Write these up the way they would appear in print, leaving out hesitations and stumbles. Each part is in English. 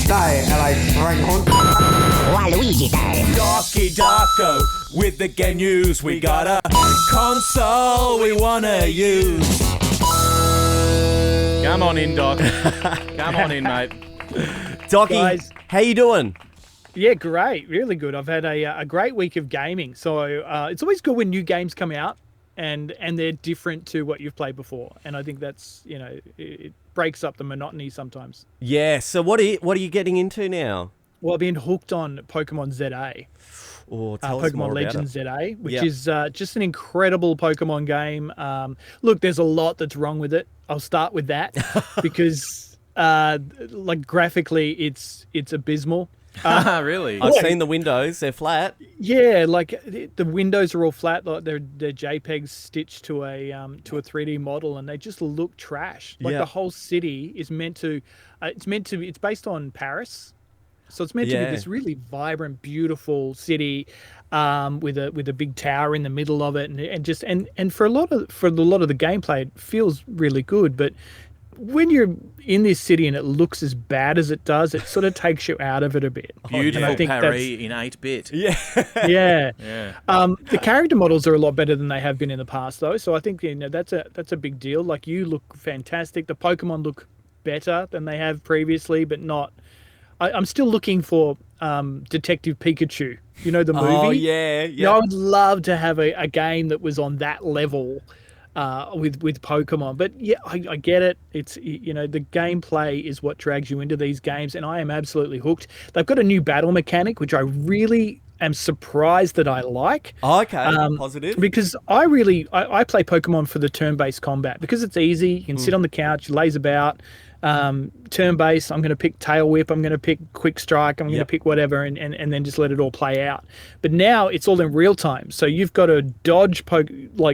Day, LA Dragon. Waluigi Day. Docky Darko with the game news. We got a console we wanna use. Come on in, Doc. Come on in, mate. Docky, Guys. how you doing? Yeah, great. Really good. I've had a great week of gaming. So it's always good when new games come out and they're different to what you've played before. And I think that's, it breaks up the monotony sometimes. Yeah, so what are you getting into now? Well, I've been hooked on Pokemon ZA. Oh, tell us more Pokemon about Legends it. ZA, which Yep. is just an incredible Pokemon game. Look, there's a lot that's wrong with it. I'll start with that because, graphically, it's abysmal. Really? I've seen the windows, they're flat. Yeah, the windows are all flat. Like they're JPEGs stitched to a 3D model, and they just look trash. Like Yeah. the whole city is meant to. It's based on Paris, so it's meant to be Yeah. this really vibrant, beautiful city, with a big tower in the middle of it, and for a lot of the gameplay, it feels really good, but when you're in this city and it looks as bad as it does, it sort of takes you out of it a bit. Beautiful And I think Paris in 8-bit. Yeah. yeah. Yeah. The character models are a lot better than they have been in the past, though. So I think that's a big deal. Like, you look fantastic. The Pokemon look better than they have previously, but not. I'm still looking for Detective Pikachu. You know the movie? Oh, yeah. I would love to have a game that was on that level. With Pokemon, but yeah, I get it. It's the gameplay is what drags you into these games, and I am absolutely hooked. They've got a new battle mechanic, which I really am surprised that I like. Oh, okay, positive. Because I play Pokemon for the turn-based combat because it's easy. You can sit on the couch, laze about. Turn-based, I'm going to pick Tail Whip, I'm going to pick Quick Strike, I'm going to pick whatever, and then just let it all play out. But now it's all in real time, so you've got to dodge,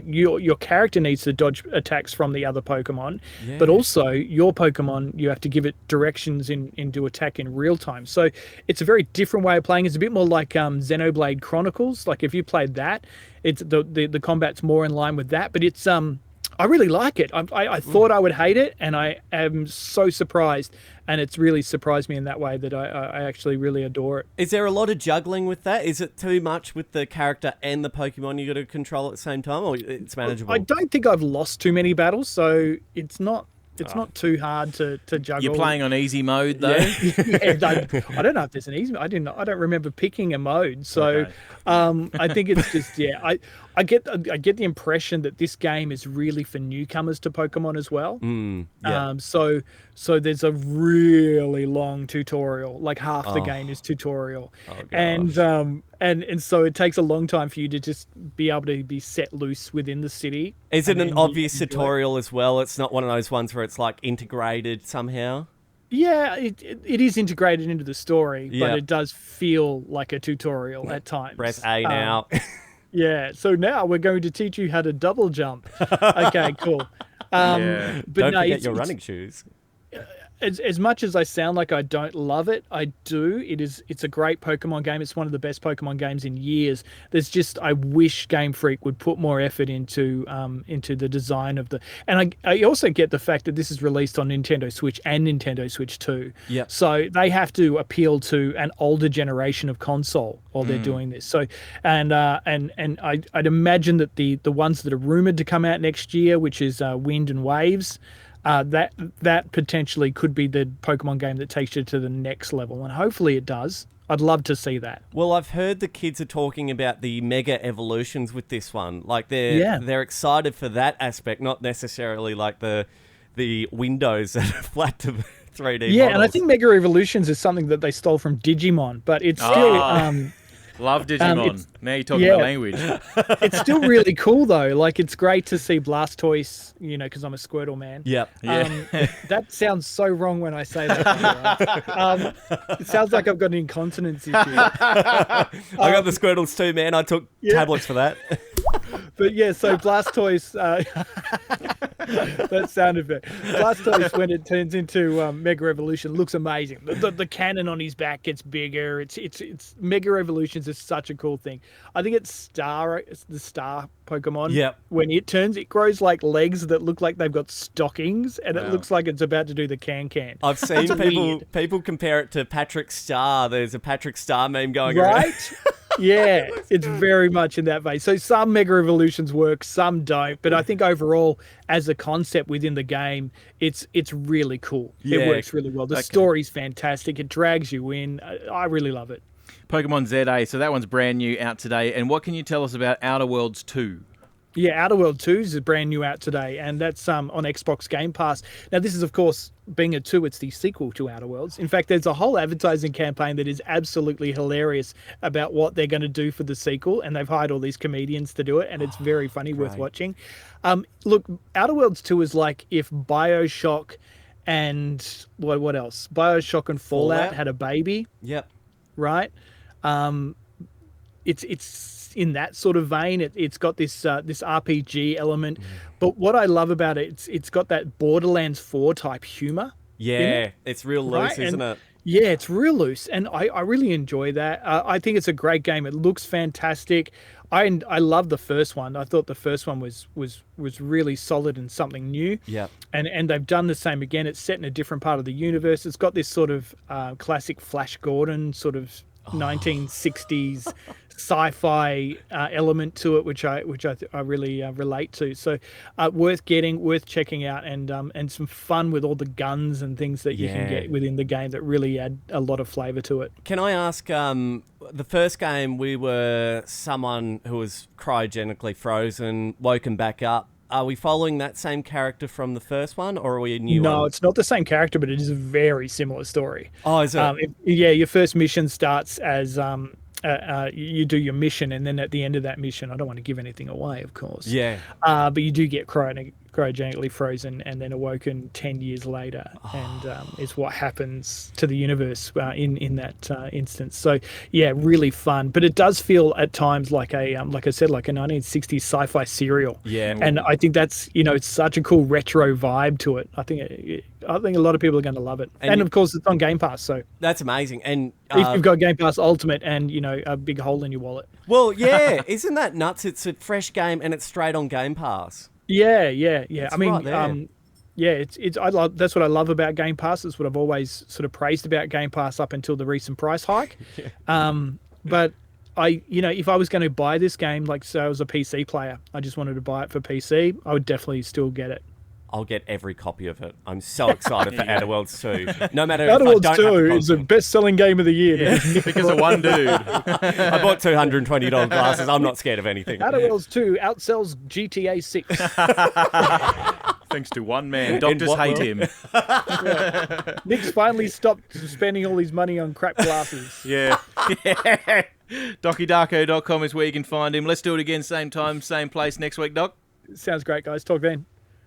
your character needs to dodge attacks from the other Pokemon, but also your Pokemon, you have to give it directions to attack in real time. So it's a very different way of playing. It's a bit more like Xenoblade Chronicles. Like, if you played that, it's the combat's more in line with that, but it's I really like it. I thought I would hate it, and I am so surprised. And it's really surprised me in that way that I actually really adore it. Is there a lot of juggling with that? Is it too much with the character and the Pokemon you got to control at the same time, or it's manageable? I don't think I've lost too many battles, so it's not not too hard to juggle. You're playing on easy mode, though? Yeah, I don't know if there's an easy. I don't remember picking a mode. So Okay. I think it's just I get the impression that this game is really for newcomers to Pokemon as well. Yeah. So there's a really long tutorial. Like, half the game is tutorial, and so it takes a long time for you to just be able to be set loose within the city. Is it an obvious enjoy it. tutorial as well? It's not one of those ones where it's like integrated somehow? Yeah, it is integrated into the story, Yeah. but it does feel like a tutorial at times. Press A now. Yeah, so now we're going to teach you how to double jump. Okay, cool. Yeah. But Don't no, forget your running shoes. as much as I sound like I don't love it, I do. It's a great Pokemon game. It's one of the best Pokemon games in years. I wish Game Freak would put more effort into the design of the. And I also get the fact that this is released on Nintendo Switch and Nintendo Switch 2. Yeah. So they have to appeal to an older generation of console while they're doing this. So and I'd imagine that the ones that are rumored to come out next year, which is Wind and Waves. That potentially could be the Pokemon game that takes you to the next level, and hopefully it does. I'd love to see that. Well, I've heard the kids are talking about the mega evolutions with this one. Like, they're excited for that aspect, not necessarily like the windows that are flat to 3D Yeah, models. and I think Mega Evolutions is something that they stole from Digimon, but it's still Love Digimon. it's- Now you're talking yeah. the language. it's still really cool though. Like, it's great to see Blastoise, because I'm a Squirtle man. Yep. That sounds so wrong when I say that. It sounds like I've got an incontinence issue. I got the Squirtles too, man. I took tablets for that. But yeah, so Blastoise, That sound effect. Blastoise, when it turns into Mega Evolution, looks amazing. The cannon on his back gets bigger. It's Mega Evolutions is such a cool thing. I think it's the star Pokemon. Yep. When it turns, it grows like legs that look like they've got stockings, and it looks like it's about to do the can. I've seen people compare it to Patrick Star. There's a Patrick Star meme going around. Right? Yeah, it's very much in that vein. So some Mega Evolutions work, some don't. But I think overall, as a concept within the game, it's really cool. Yeah. It works really well. The story's fantastic. It drags you in. I really love it. Pokemon ZA, so that one's brand new out today. And what can you tell us about Outer Worlds 2? Yeah, Outer World 2 is brand new out today, and that's on Xbox Game Pass. Now, this is, of course, being a 2, it's the sequel to Outer Worlds. In fact, there's a whole advertising campaign that is absolutely hilarious about what they're going to do for the sequel, and they've hired all these comedians to do it, and it's very funny, worth watching. Look, Outer Worlds 2 is like if BioShock and what else? BioShock and Fallout had a baby. Yep. Right? It's in that sort of vein. It's got this RPG element, but what I love about it, it's got that Borderlands 4 type humor. Yeah, it's real loose, isn't it? Yeah, it's real loose, and I really enjoy that. I think it's a great game. It looks fantastic. I love the first one. I thought the first one was really solid and something new. Yeah. And they've done the same again. It's set in a different part of the universe. It's got this sort of classic Flash Gordon sort of 1960s sci-fi element to it, which I really relate to. So worth checking out, and some fun with all the guns and things that you can get within the game that really add a lot of flavor to it. Can I ask, the first game we were someone who was cryogenically frozen, woken back up. Are we following that same character from the first one, or are we a new one? No, it's not the same character, but it is a very similar story. Oh, is it? Your first mission starts as you do your mission, and then at the end of that mission, I don't want to give anything away, of course. Yeah. But you do get cryogenically frozen and then awoken 10 years later, and is what happens to the universe in that instance. So yeah, really fun, but it does feel at times like like I said, like a 1960s sci-fi serial. Yeah. And I think that's, it's such a cool retro vibe to it. I think a lot of people are going to love it, and of course it's on Game Pass, so that's amazing. And if you've got Game Pass Ultimate and a big hole in your wallet. Well, yeah, isn't that nuts? It's a fresh game and it's straight on Game Pass. Yeah. It's I mean, right there. that's what I love about Game Pass. It's what I've always sort of praised about Game Pass up until the recent price hike. But if I was going to buy this game, like say I was a PC player, I just wanted to buy it for PC, I would definitely still get it. I'll get every copy of it. I'm so excited for Outer Worlds 2. No matter Outer if I Worlds don't have 2 is the best-selling game of the year. Yeah, because of one dude. I bought $220 glasses. I'm not scared of anything. Outer Worlds 2 outsells GTA 6. Thanks to one man. Doctors hate him. Nick's finally stopped spending all his money on crap glasses. Yeah. DockyDarko.com is where you can find him. Let's do it again, same time, same place next week, Doc. Sounds great, guys. Talk then.